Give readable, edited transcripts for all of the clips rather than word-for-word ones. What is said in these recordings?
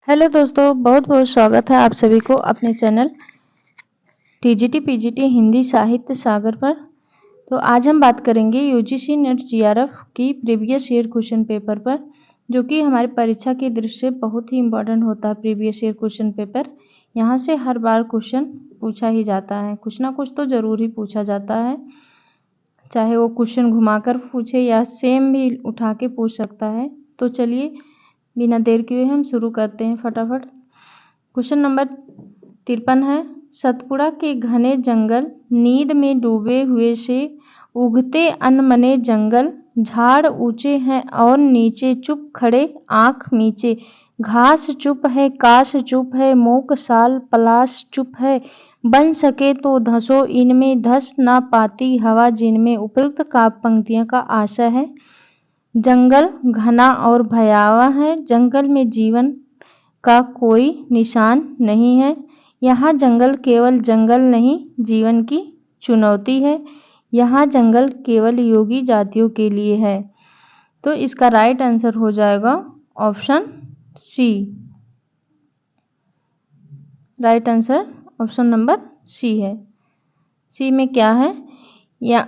Hello दोस्तों, बहुत बहुत स्वागत है आप सभी को अपने चैनल टीजीटी पीजीटी हिंदी साहित्य सागर पर। तो आज हम बात करेंगे यूजीसी नेट जीआरएफ की प्रीवियस ईयर क्वेश्चन पेपर पर, जो कि हमारी परीक्षा की दृष्टि से बहुत ही इम्पोर्टेंट होता है। प्रीवियस ईयर क्वेश्चन पेपर यहाँ से हर बार क्वेश्चन पूछा ही जाता है, कुछ ना कुछ तो ज़रूर ही पूछा जाता है, चाहे वो क्वेश्चन घुमाकर पूछे या सेम भी उठा के पूछ सकता है। तो चलिए बिना देर किए हम शुरू करते हैं फटाफट। क्वेश्चन नंबर 53 है। सतपुड़ा के घने जंगल नींद में डूबे हुए से उगते अनमने जंगल, झाड़ ऊंचे हैं और नीचे चुप खड़े आंख नीचे, घास चुप है काश चुप है मोक साल पलाश चुप है, बन सके तो धसो इनमें धस ना पाती हवा जिनमें। उपयुक्त काव्य पंक्तियों का आशय है। जंगल घना और भयावह है, जंगल में जीवन का कोई निशान नहीं है। यहाँ जंगल केवल जंगल नहीं, जीवन की चुनौती है। यहाँ जंगल केवल योगी जातियों के लिए है। तो इसका राइट आंसर हो जाएगा option C. Right answer option number C है। सी में क्या है या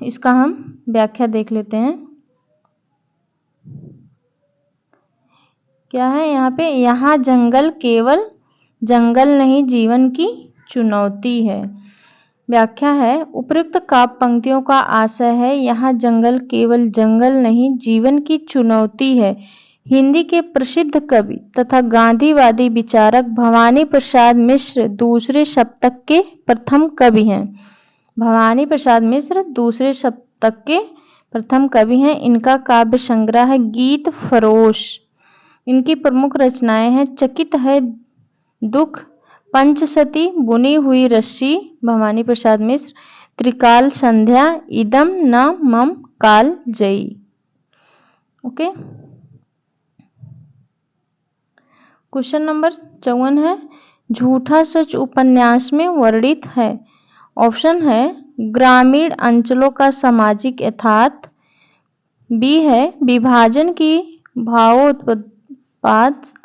इसका हम व्याख्या देख लेते हैं। क्या है यहाँ पे, यहाँ जंगल केवल जंगल नहीं, जीवन की चुनौती है। व्याख्या है, उपयुक्त काव्य पंक्तियों का आशय है यहाँ जंगल केवल जंगल नहीं, जीवन की चुनौती है। हिंदी के प्रसिद्ध कवि तथा गांधीवादी विचारक भवानी प्रसाद मिश्र दूसरे शतक के प्रथम कवि हैं। भवानी प्रसाद मिश्र दूसरे शतक के प्रथम कवि हैं। इनका काव्य संग्रह है गीत फरोश। इनकी प्रमुख रचनाएं हैं चकित है दुख, पंचसती, बुनी हुई रस्सी भवानी प्रसाद मिश्र, त्रिकाल संध्या, इदम न मम काल जयी। ओके। क्वेश्चन नंबर 54 है। झूठा सच उपन्यास में वर्णित है। ऑप्शन है ग्रामीण अंचलों का सामाजिक यथार्थ, बी है विभाजन की भावोत्पाद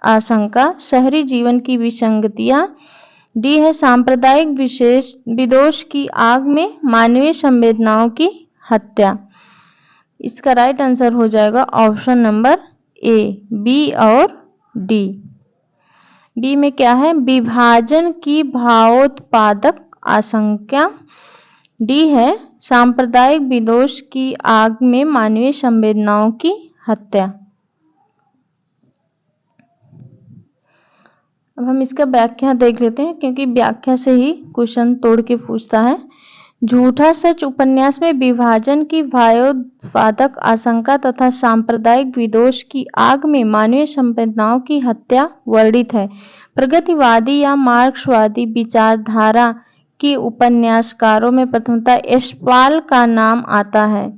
आशंका, शहरी जीवन की विसंगतियां, डी है सांप्रदायिक विशेष विदोष की आग में मानवीय संवेदनाओं की हत्या। इसका राइट आंसर हो जाएगा ऑप्शन नंबर ए, बी और डी। बी में क्या है, विभाजन की भावोत्पादक आशंका, डी है सांप्रदायिक विदोष की आग में मानवीय संवेदनाओं की हत्या। अब हम इसका व्याख्या देख लेते हैं, क्योंकि व्याख्या से ही क्वेश्चन तोड़ के पूछता है। झूठा सच उपन्यास में विभाजन की भावोत्पादक आशंका तथा सांप्रदायिक विदोष की आग में मानवीय संवेदनाओं की हत्या वर्णित है। प्रगतिवादी या मार्क्सवादी विचारधारा के उपन्यासकारों में प्रथमतः यशपाल का नाम आता है।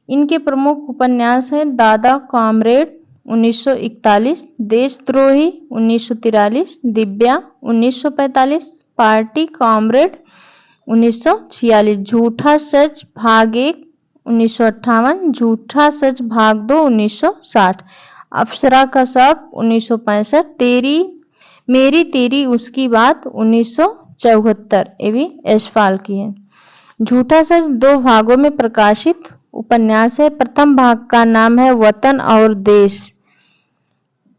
इनके प्रमुख उपन्यास हैं दादा कॉमरेड 1941, देशद्रोही 1943, दिव्या 1945, पार्टी कॉमरेड 1946, झूठा सच भाग 1 1958, झूठा सच भाग 2 1960, अप्सरा का शव 1965, मेरी तेरी उसकी बात 1974, ये भी यशपाल की है। झूठा सच 2 भागों में प्रकाशित उपन्यास है। प्रथम भाग का नाम है वतन और देश।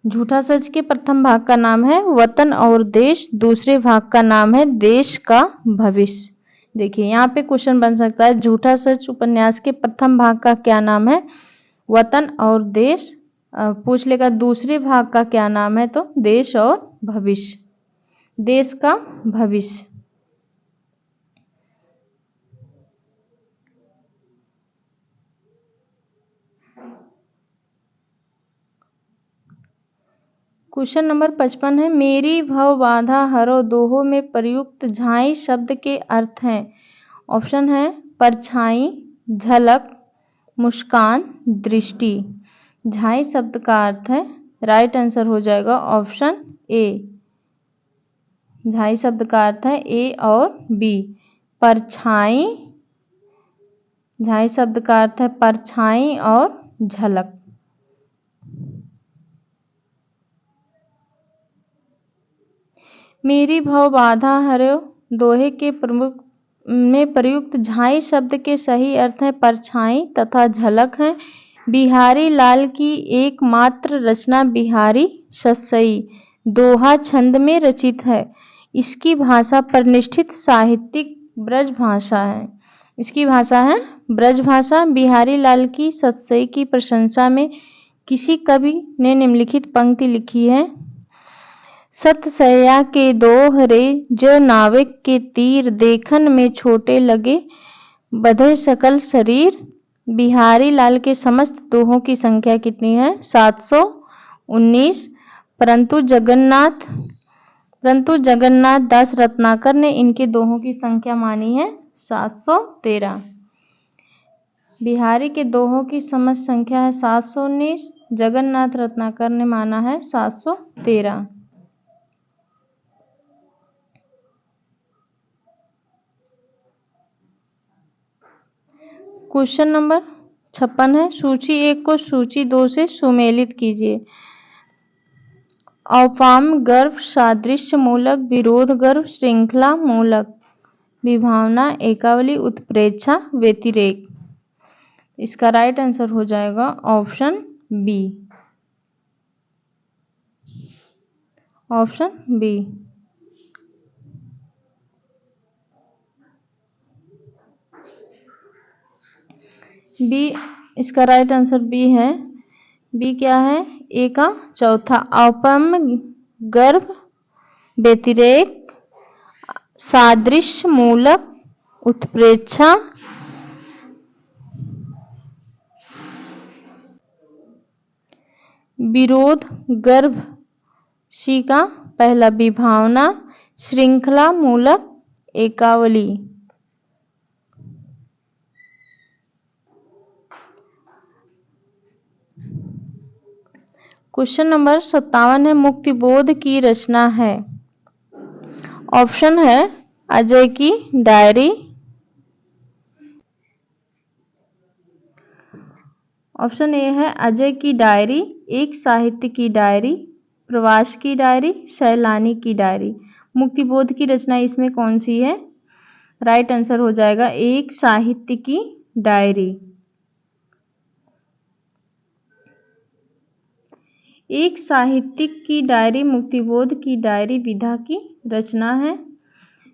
झूठा सच के प्रथम भाग का नाम है वतन और देश, दूसरे भाग का नाम है देश का भविष्य। देखिए यहाँ पे क्वेश्चन बन सकता है, झूठा सच उपन्यास के प्रथम भाग का क्या नाम है, वतन और देश। पूछ लेगा दूसरे भाग का क्या नाम है, तो देश और भविष्य, देश का भविष्य। क्वेश्चन नंबर 55 है। मेरी भव बाधा हरो दोहो में प्रयुक्त झाई शब्द के अर्थ हैं। ऑप्शन है परछाई, झलक, मुस्कान, दृष्टि। झाई शब्द का अर्थ है, राइट आंसर हो जाएगा ऑप्शन ए। झाई शब्द का अर्थ है ए और बी। परछाई, झाई शब्द का अर्थ है परछाई और झलक। मेरी भव बाधा हरो दोहे के प्रमुख में प्रयुक्त झाई शब्द के सही अर्थ हैं परछाई तथा झलक हैं। बिहारी लाल की एकमात्र रचना बिहारी सतसई दोहा छंद में रचित है। इसकी भाषा परिनिष्ठित साहित्यिक ब्रज भाषा है। इसकी भाषा है ब्रज भाषा। बिहारी लाल की सतसई की प्रशंसा में किसी कवि ने निम्नलिखित पंक्ति लिखी है। सत सैया के दोहरे जो नाविक के तीर देखन में छोटे लगे बधे सकल शरीर। बिहारी लाल के समस्त दोहों की संख्या कितनी है? 719। परंतु जगन्नाथ दास रत्नाकर ने इनके दोहों की संख्या मानी है 713। बिहारी के दोहों की समस्त संख्या है 719, जगन्नाथ रत्नाकर ने माना है 713। क्वेश्चन नंबर 56 है। सूची 1 को सूची 2 से सुमेलित कीजिए। औपाम गर्भ, सादृश्य मूलक, विरोध गर्भ, श्रृंखला मूलक, विभावना, एकावली, उत्प्रेक्षा, व्यतिरेक। इसका राइट आंसर हो जाएगा option B. Option B. B इसका राइट आंसर बी है। बी क्या है? ए का चौथा। औपम गर्भ, व्यतिरेक, सादृश्य मूलक, उत्प्रेक्षा, विरोध गर्भ। सी का पहला। विभावना, श्रृंखला मूलक, एकावली। क्वेश्चन नंबर 57 है। मुक्तिबोध की रचना है। ऑप्शन है अजय की डायरी, ऑप्शन ए है अजय की डायरी, एक साहित्य की डायरी, प्रवास की डायरी, सैलानी की डायरी। मुक्तिबोध की रचना इसमें कौन सी है? राइट आंसर हो जाएगा एक साहित्य की डायरी। एक साहित्यिक की डायरी मुक्तिबोध की डायरी विधा की रचना है,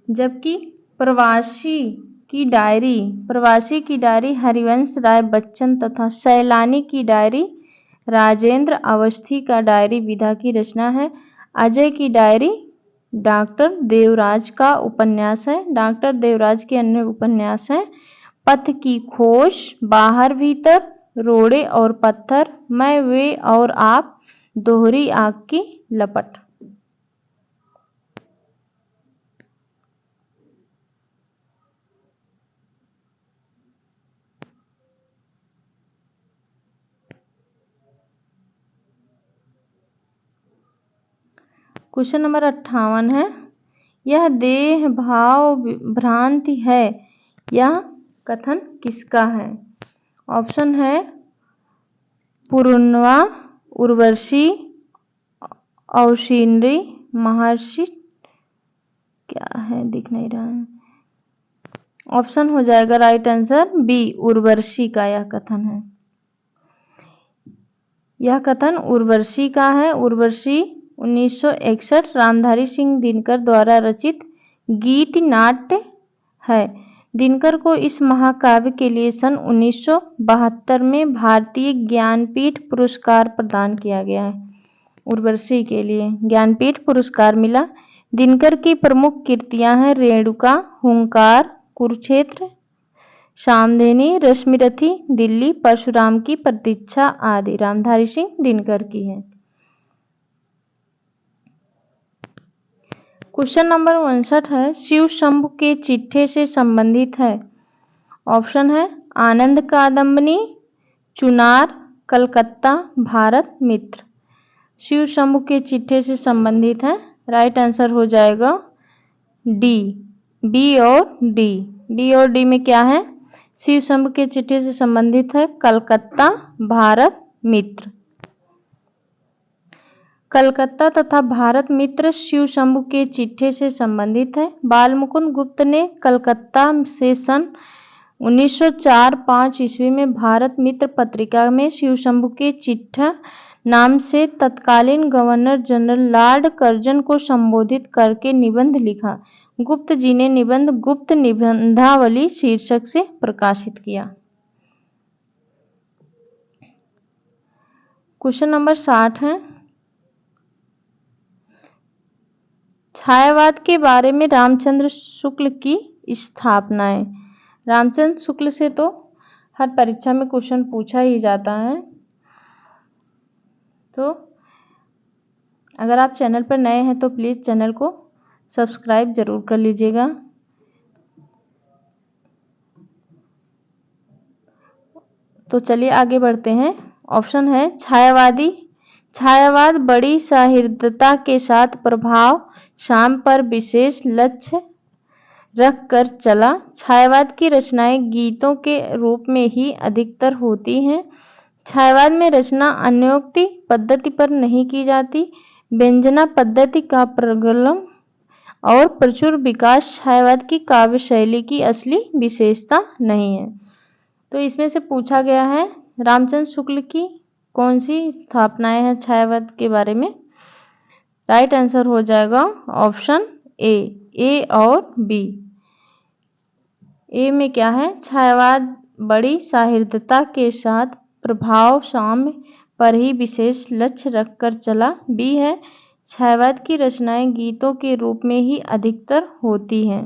जबकि प्रवासी की डायरी हरिवंश राय बच्चन तथा सैलानी की डायरी राजेंद्र अवस्थी का डायरी विधा की रचना है। अजय की डायरी डॉक्टर देवराज का उपन्यास है। डॉक्टर देवराज के अन्य उपन्यास हैं पथ की खोज, बाहर भीतर, रोड़े और पत्थर, मैं वे और आप, दोहरी आग की लपट। क्वेश्चन नंबर 58 है। यह देह भाव भ्रांति है, यह कथन किसका है? ऑप्शन है पूर्णवा, उर्वशी, औशीनरी, महर्षि। क्या है दिख नहीं रहा है। ऑप्शन हो जाएगा राइट आंसर बी, उर्वशी का यह कथन है। यह कथन उर्वशी का है। उर्वशी 1961 रामधारी सिंह दिनकर द्वारा रचित गीत नाट्य है। दिनकर को इस महाकाव्य के लिए सन 1972 में भारतीय ज्ञानपीठ पुरस्कार प्रदान किया गया है। उर्वशी के लिए ज्ञानपीठ पुरस्कार मिला। दिनकर की प्रमुख कृतियां हैं रेणुका, हुंकार, कुरुक्षेत्र, शामधेनी, रश्मिरथी, दिल्ली, परशुराम की प्रतीक्षा आदि रामधारी सिंह दिनकर की है। क्वेश्चन नंबर 59 है। शिव शंभु के चिट्ठे से संबंधित है। ऑप्शन है आनंद कादम्बनी, चुनार, कलकत्ता, भारत मित्र। शिव शंभु के चिट्ठे से संबंधित है। राइट आंसर हो जाएगा डी, बी और डी। बी और डी में क्या है? शिव शंभु के चिट्ठे से संबंधित है कलकत्ता, भारत मित्र। कलकत्ता तथा भारत मित्र शिव शंभु के चिट्ठे से संबंधित है। बालमुकुंद गुप्त ने कलकत्ता से सन 1904-5 ईस्वी में भारत मित्र पत्रिका में शिव शंभु के चिट्ठा नाम से तत्कालीन गवर्नर जनरल लॉर्ड कर्जन को संबोधित करके निबंध लिखा। गुप्त जी ने निबंध गुप्त निबंधावली शीर्षक से प्रकाशित किया। क्वेश्चन नंबर 60 है, छायावाद के बारे में रामचंद्र शुक्ल की स्थापनाएं। रामचंद्र शुक्ल से तो हर परीक्षा में क्वेश्चन पूछा ही जाता है, तो अगर आप चैनल पर नए हैं तो प्लीज़ चैनल को सब्सक्राइब जरूर कर लीजिएगा। तो चलिए आगे बढ़ते हैं। ऑप्शन है छायावादी। छायावाद बड़ी सहृदयता के साथ प्रभाव शाम पर विशेष लक्ष्य रख कर चला। छायावाद की रचनाएं गीतों के रूप में ही अधिकतर होती हैं। छायावाद में रचना अन्योक्ति पद्धति पर नहीं की जाती। व्यंजना पद्धति का प्रगल्भ और प्रचुर विकास छायावाद की काव्य शैली की असली विशेषता नहीं है। तो इसमें से पूछा गया है रामचंद्र शुक्ल की कौन सी स्थापनाएं हैं छायावाद के बारे में। राइट आंसर हो जाएगा ऑप्शन ए और बी। ए में क्या है, छायावाद बड़ी सहृदयता के साथ प्रभाव साम्य पर ही विशेष लक्ष्य रखकर चला। बी है छायावाद की रचनाएं गीतों के रूप में ही अधिकतर होती हैं।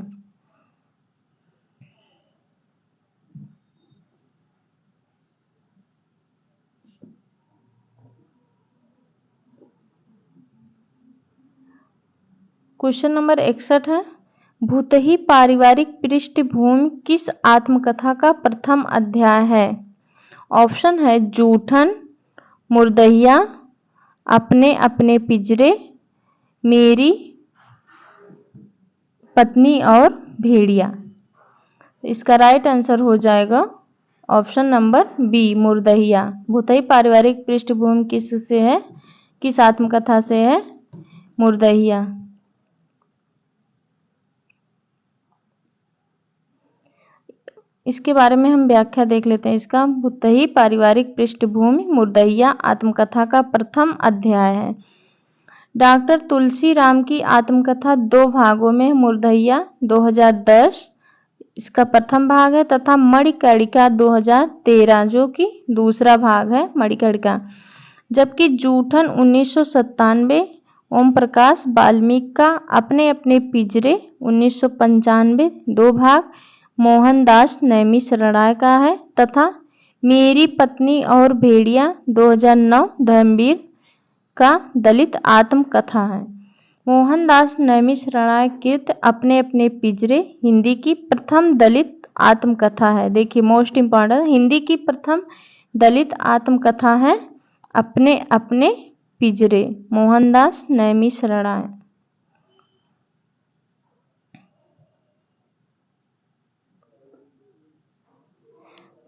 क्वेश्चन नंबर 61 है, भूतही पारिवारिक पृष्ठभूमि किस आत्मकथा का प्रथम अध्याय है। ऑप्शन है जूठन, मुर्दहिया, अपने अपने पिंजरे, मेरी पत्नी और भेड़िया। इसका राइट आंसर हो जाएगा ऑप्शन नंबर बी मुर्दहिया। भूतही पारिवारिक पृष्ठभूमि किस से है, किस आत्मकथा से है, मुर्दहिया। इसके बारे में हम व्याख्या देख लेते हैं। इसका भूतही पारिवारिक पृष्ठभूमि मुर्दहिया आत्मकथा का प्रथम अध्याय है। डॉक्टर तुलसी राम की आत्मकथा 2 भागों में मुर्दहिया 2010 इसका प्रथम भाग है तथा मणिकर्णिका 2013 जो कि दूसरा भाग है मणिकर्णिका। जबकि जूठन 1997, ओम प्रकाश वाल्मीकि का अपने अपने पिंजरे 1995 2 भाग मोहनदास नैमिषारण्य का है तथा मेरी पत्नी और भेड़िया 2009 धर्मवीर का दलित आत्मकथा है। मोहनदास नैमिषारण्य कृत अपने अपने पिंजरे हिंदी की प्रथम दलित आत्मकथा है। देखिए मोस्ट इम्पॉर्टेंट, हिंदी की प्रथम दलित आत्मकथा है अपने अपने पिंजरे, मोहनदास नैमिषारण्य।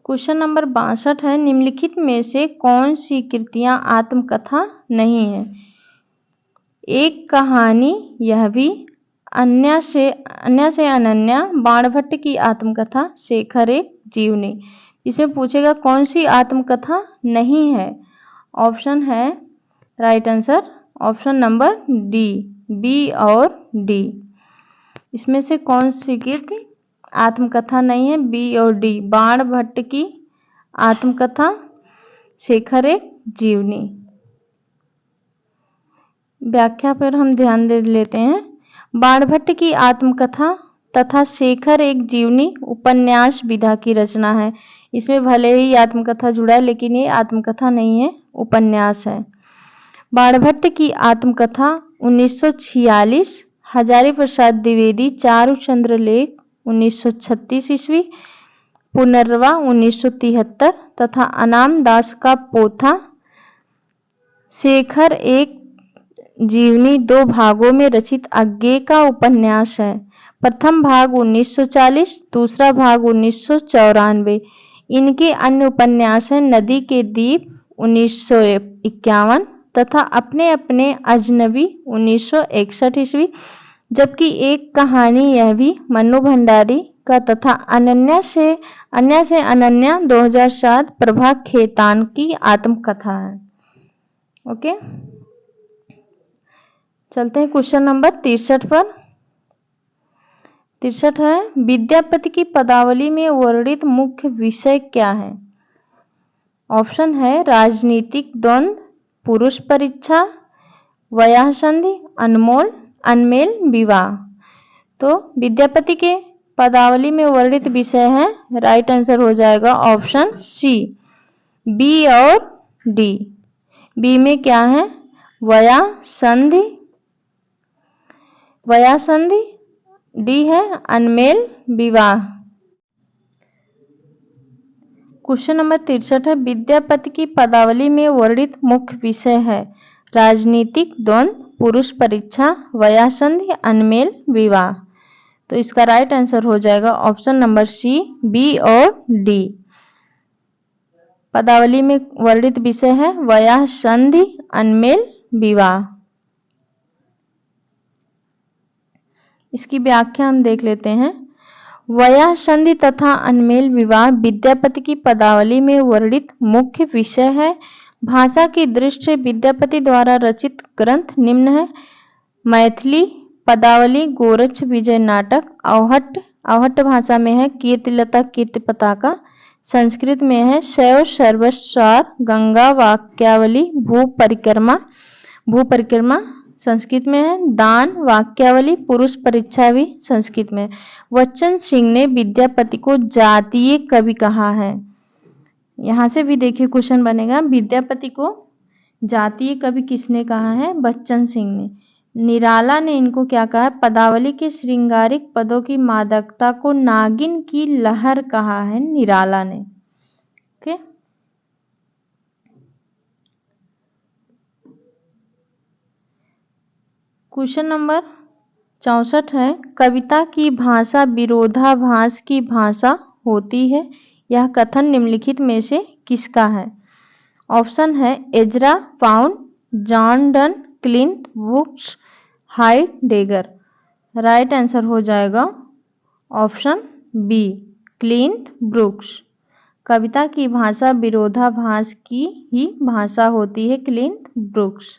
क्वेश्चन नंबर 62 है, निम्नलिखित में से कौन सी कृतियां आत्मकथा नहीं है। एक कहानी यह भी, अन्य से अनन्या, बाणभट्ट की आत्मकथा, शेखर एक जीवनी। इसमें पूछेगा कौन सी आत्मकथा नहीं है। ऑप्शन है right answer option number D, B और डी। इसमें से कौन सी कृति आत्मकथा नहीं है, बी और डी। बाणभट्ट की आत्मकथा, शेखर एक जीवनी। व्याख्या पर हम ध्यान दे लेते हैं। बाणभट्ट की आत्मकथा तथा शेखर एक जीवनी उपन्यास विधा की रचना है। इसमें भले ही आत्मकथा जुड़ा है लेकिन ये आत्मकथा नहीं है, उपन्यास है। बाणभट्ट की आत्मकथा 1946, हजारी प्रसाद द्विवेदी चारुचंद्र लेख 1936 ईस्वी, पुनर्वा 1973 तथा अनाम दास का पोथा शेखर एक जीवनी 2 भागों में रचित अज्ञेय का उपन्यास है। प्रथम भाग 1940, दूसरा भाग 1994। इनके अन्य उपन्यास हैं नदी के दीप 1951, तथा अपने अपने अजनबी 1961 ईस्वी, जबकि एक कहानी यह भी मन्नू भंडारी का तथा अन्य से अनन्या 2007 प्रभा खेतान की आत्मकथा है। ओके, चलते हैं क्वेश्चन नंबर 63 पर। 63 है, विद्यापति की पदावली में वर्णित मुख्य विषय क्या है? ऑप्शन है राजनीतिक द्वंद्व, पुरुष परीक्षा, वयाह संधि, अनमेल विवाह। तो विद्यापति के पदावली में वर्णित विषय है, राइट आंसर हो जाएगा ऑप्शन सी, बी और डी। बी में क्या है? वयाह संधि, डी है अनमेल विवाह। क्वेश्चन नंबर 63 है, विद्यापति की पदावली में वर्णित मुख्य विषय है राजनीतिक द्वंद्व, पुरुष परीक्षा, वयाह संधि, अनमेल विवाह। तो इसका राइट आंसर हो जाएगा ऑप्शन नंबर सी, बी और डी। पदावली में वर्णित विषय है वयाह संधि, अनमेल विवाह। इसकी व्याख्या हम देख लेते हैं। वयाह संधि तथा अनमेल विवाह विद्यापति की पदावली में वर्णित मुख्य विषय है। भाषा की दृष्टि से विद्यापति द्वारा रचित ग्रंथ निम्न है: मैथिली पदावली, गोरक्ष विजय नाटक, अवहट्ट भाषा में है कीर्तिलता कीर्ति पताका, संस्कृत में है शैव सर्वस्वार, गंगा वाक्यावली, भू परिक्रमा संस्कृत में है, दान वाक्यावली, पुरुष परीक्षा भी संस्कृत में। वचन सिंह ने विद्यापति को जातीय कवि कहा है। यहां से भी देखिए क्वेश्चन बनेगा, विद्यापति को जातीय कवि किसने कहा है? बच्चन सिंह ने। निराला ने इनको क्या कहा? पदावली के श्रृंगारिक पदों की मादकता को नागिन की लहर कहा है निराला ने। ओके, क्वेश्चन नंबर 64 है, कविता की भाषा विरोधाभास की भाषा होती है, यह कथन निम्नलिखित में से किसका है? ऑप्शन है Ezra pound, John Donne, Clint Brooks, Heidegger. Right answer हो जाएगा ऑप्शन बी, क्लिंट ब्रूक्स। कविता की भाषा विरोधाभास की ही भाषा होती है, क्लिंट ब्रूक्स।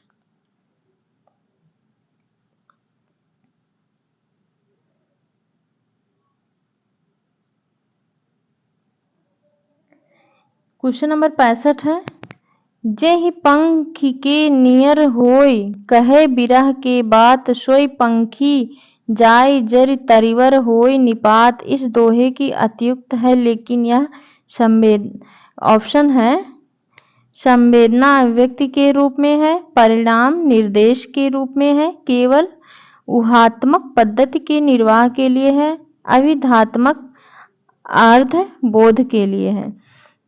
क्वेश्चन नंबर 65 है, जे ही पंखी के नियर होय, कहे बिरह के बात, सोई पंखी जाय जरि तरिवर होय निपात। इस दोहे की अतियुक्त है, लेकिन यह ऑप्शन है संवेदना अभिव्यक्ति के रूप में है, परिणाम निर्देश के रूप में है, केवल ऊहात्मक पद्धति के निर्वाह के लिए है, अभिधात्मक अर्थ बोध के लिए है।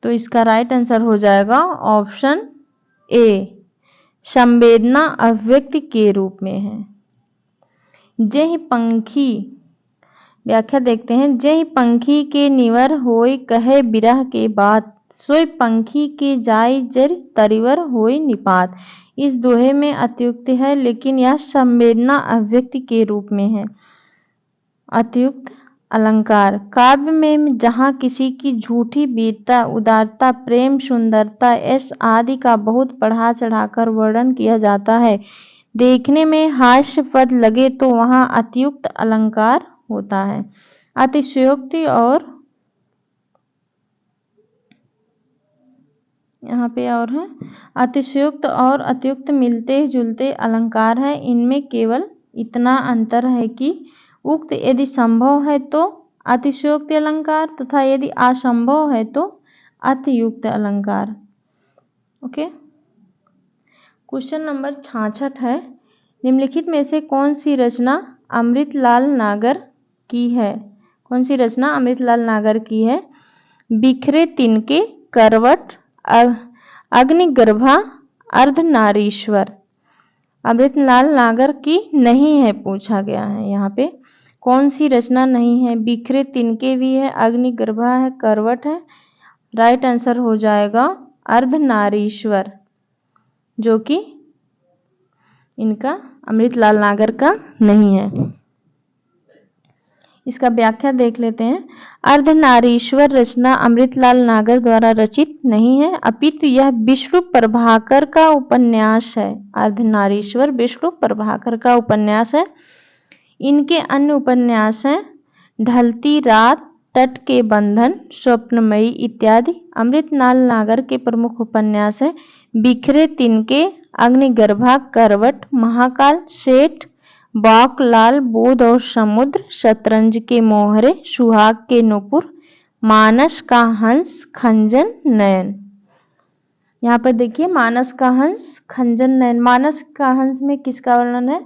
तो इसका राइट आंसर हो जाएगा ऑप्शन ए, संवेदना अभिव्यक्ति के रूप में है। जे ही पंखी, व्याख्या देखते हैं। जे ही पंखी के निवर होय, कहे बिरह के बात, सोई पंखी के जाय जरि तरिवर होय निपात। इस दोहे में अतियुक्त है, लेकिन यह संवेदना अभिव्यक्ति के रूप में है। अतियुक्त अलंकार, काव्य में जहाँ किसी की झूठी वीरता, उदारता, प्रेम, सुंदरता, यश आदि का बहुत बढ़ा चढ़ाकर वर्णन किया जाता है, देखने में हास्यपद लगे, तो वहाँ अतियुक्त अलंकार होता है। अतिशयोक्ति और यहाँ पे और है, अतिशयोक्त और अतियुक्त मिलते जुलते अलंकार है। इनमें केवल इतना अंतर है कि उक्त यदि संभव है तो अतिशयोक्त अलंकार, तथा यदि असंभव है तो अतियुक्त अलंकार। ओके, क्वेश्चन नंबर 66 है, निम्नलिखित में से कौन सी रचना अमृतलाल नागर की है? कौन सी रचना अमृतलाल नागर की है? बिखरे तिनके, करवट, अग्निगर्भा, अर्धनारीश्वर। अमृतलाल नागर की नहीं है, पूछा गया है यहाँ पे। कौन सी रचना नहीं है? बिखरे तिनके भी है, अग्निगर्भा है, करवट है। राइट आंसर हो जाएगा अर्धनारीश्वर, जो कि इनका अमृतलाल नागर का नहीं है। इसका व्याख्या देख लेते हैं। अर्धनारीश्वर रचना अमृतलाल नागर द्वारा रचित नहीं है, अपितु यह विश्वरूप प्रभाकर का उपन्यास है। अर्धनारीश्वर विश्वरूप प्रभाकर का उपन्यास है। इनके अन्य उपन्यास हैं ढलती रात, तट के बंधन, स्वप्नमयी इत्यादि। अमृतलाल नागर के प्रमुख उपन्यास हैं बिखरे तिनके, अग्निगर्भा, करवट, महाकाल, सेठ, बाकलाल, बोध और समुद्र, शतरंज के मोहरे, सुहाग के नूपुर, मानस का हंस, खंजन नयन। यहाँ पर देखिए मानस का हंस, खंजन नयन। मानस का हंस में किसका वर्णन है?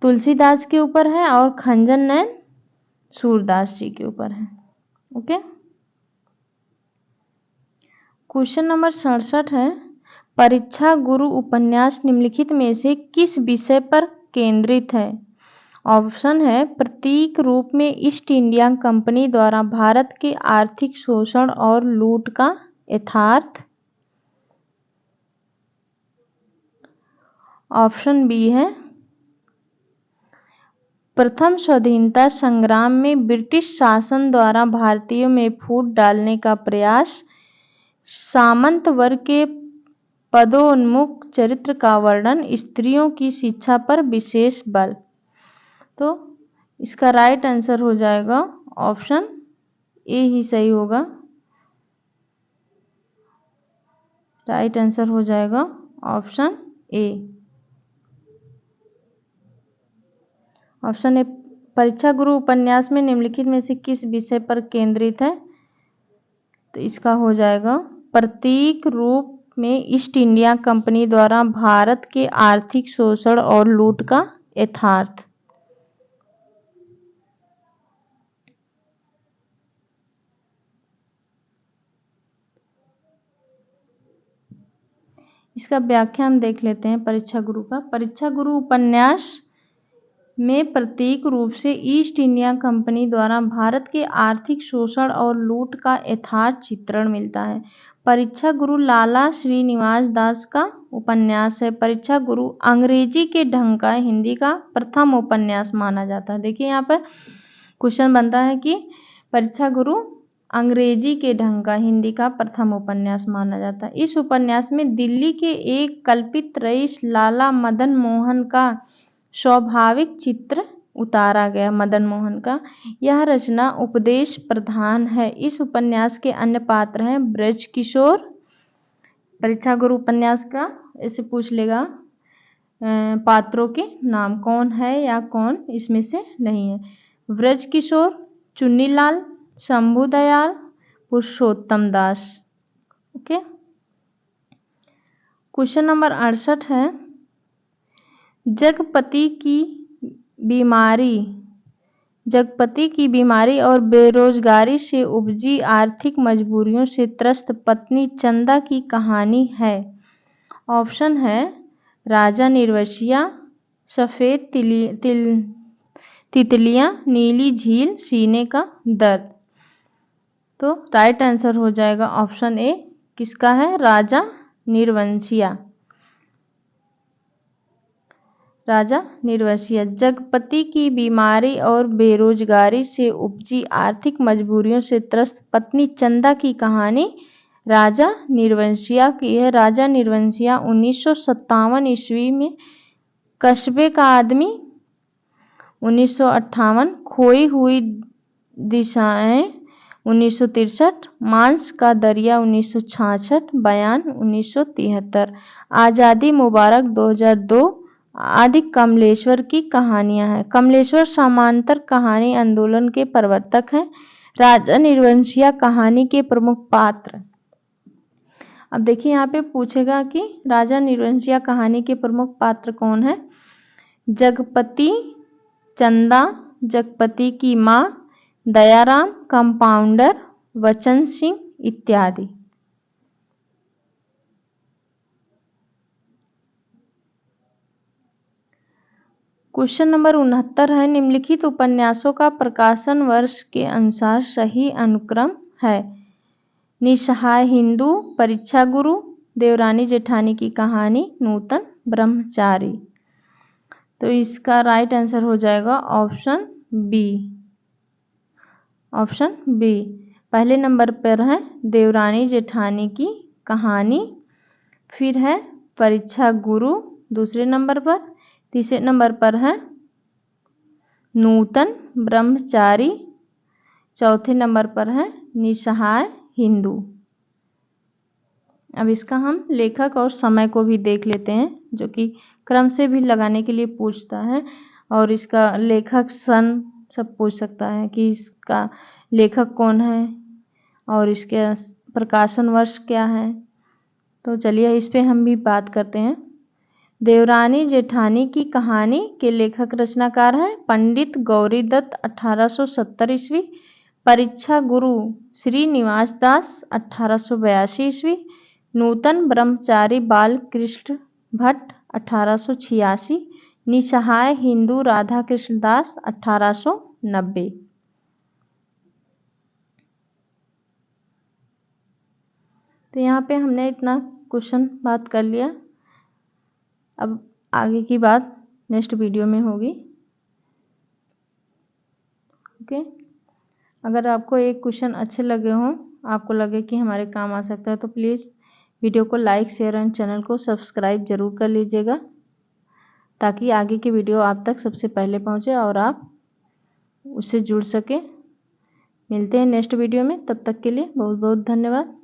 तुलसीदास के ऊपर है और खंजन नयन सूरदास जी के ऊपर है। ओके। क्वेश्चन नंबर 67 है परीक्षा गुरु उपन्यास निम्नलिखित में से किस विषय पर केंद्रित है? ऑप्शन है प्रतीक रूप में ईस्ट इंडिया कंपनी द्वारा भारत के आर्थिक शोषण और लूट का यथार्थ। ऑप्शन बी है प्रथम स्वाधीनता संग्राम में ब्रिटिश शासन द्वारा भारतीयों में फूट डालने का प्रयास। सामंत वर्ग के पदोन्मुख चरित्र का वर्णन। स्त्रियों की शिक्षा पर विशेष बल। तो इसका राइट आंसर हो जाएगा ऑप्शन ए ही सही होगा। राइट आंसर हो जाएगा ऑप्शन ए। ऑप्शन ए परीक्षा गुरु उपन्यास में निम्नलिखित में से किस विषय पर केंद्रित है? तो इसका हो जाएगा प्रतीक रूप में ईस्ट इंडिया कंपनी द्वारा भारत के आर्थिक शोषण और लूट का यथार्थ। इसका व्याख्या हम देख लेते हैं परीक्षा गुरु का। परीक्षा गुरु उपन्यास में प्रतीक रूप से ईस्ट इंडिया कंपनी द्वारा भारत के आर्थिक शोषण और लूट का यथार्थ चित्रण मिलता है। परीक्षा गुरु लाला श्रीनिवास दास का उपन्यास है। परीक्षा गुरु अंग्रेजी के ढंग का हिंदी का प्रथम उपन्यास माना जाता है। देखिए यहाँ पर क्वेश्चन बनता है कि परीक्षा गुरु अंग्रेजी के ढंग का हिंदी का प्रथम उपन्यास माना जाता है। इस उपन्यास में दिल्ली के एक कल्पित रईस लाला मदन मोहन का स्वाभाविक चित्र उतारा गया। मदन मोहन का यह रचना उपदेश प्रधान है। इस उपन्यास के अन्य पात्र हैं ब्रज किशोर। परीक्षा गुरु उपन्यास का ऐसे पूछ लेगा पात्रों के नाम, कौन है या कौन इसमें से नहीं है। ब्रज किशोर, चुन्नीलाल, शंभू दयाल, पुरुषोत्तम दास। ओके। क्वेश्चन नंबर 68 है जगपति की बीमारी और बेरोजगारी से उपजी आर्थिक मजबूरियों से त्रस्त पत्नी चंदा की कहानी है। ऑप्शन है राजा निर्वसिया, सफेद तितलियां, नीली झील, सीने का दर्द। तो राइट आंसर हो जाएगा ऑप्शन ए। किसका है? राजा निर्वंशिया। राजा निर्वसिया। जगपति की बीमारी और बेरोजगारी से उपजी आर्थिक मजबूरियों से त्रस्त पत्नी चंदा की कहानी राजा निर्वंशिया की है। राजा निर्वंशिया 1957 ईस्वी में, कस्बे का आदमी 1958, खोई हुई दिशाएं 1963, मांस का दरिया 1966, बयान 1973, आज़ादी मुबारक 2002 आदि कमलेश्वर की कहानियां हैं। कमलेश्वर समांतर कहानी आंदोलन के प्रवर्तक हैं। राजा निर्वंशिया कहानी के प्रमुख पात्र। अब देखिए यहाँ पे पूछेगा कि राजा निर्वंशिया कहानी के प्रमुख पात्र कौन है? जगपति, चंदा, जगपति की माँ, दयाराम, कंपाउंडर, वचन सिंह इत्यादि। क्वेश्चन नंबर 69 है निम्नलिखित उपन्यासों का प्रकाशन वर्ष के अनुसार सही अनुक्रम है। निसहाय हिंदू, परीक्षा गुरु, देवरानी जेठानी की कहानी, नूतन ब्रह्मचारी। तो इसका राइट आंसर हो जाएगा ऑप्शन बी। Option B. पहले नंबर पर है देवरानी जेठानी की कहानी, फिर है परीक्षा गुरु दूसरे नंबर पर, तीसरे नंबर पर है नूतन ब्रह्मचारी, चौथे नंबर पर है निसहाय हिंदू। अब इसका हम लेखक और समय को भी देख लेते हैं, जो कि क्रम से भी लगाने के लिए पूछता है, और इसका लेखक सन सब पूछ सकता है कि इसका लेखक कौन है और इसके प्रकाशन वर्ष क्या है। तो चलिए इस पे हम भी बात करते हैं। देवरानी जेठानी की कहानी के लेखक रचनाकार हैं पंडित गौरीदत्त 1870 ईस्वी, परीक्षा गुरु श्रीनिवास दास 1882 ईस्वी, नूतन ब्रह्मचारी बाल कृष्ण भट्ट 1886, निसहाय हिंदू राधा कृष्ण दास 1890। तो यहाँ पे हमने इतना क्वेश्चन बात कर लिया। अब आगे की बात नेक्स्ट वीडियो में होगी। ओके, अगर आपको एक क्वेश्चन अच्छे लगे हों, आपको लगे कि हमारे काम आ सकता है, तो प्लीज़ वीडियो को लाइक शेयर एंड चैनल को सब्सक्राइब ज़रूर कर लीजिएगा, ताकि आगे की वीडियो आप तक सबसे पहले पहुंचे और आप उससे जुड़ सके। मिलते हैं नेक्स्ट वीडियो में, तब तक के लिए बहुत बहुत धन्यवाद।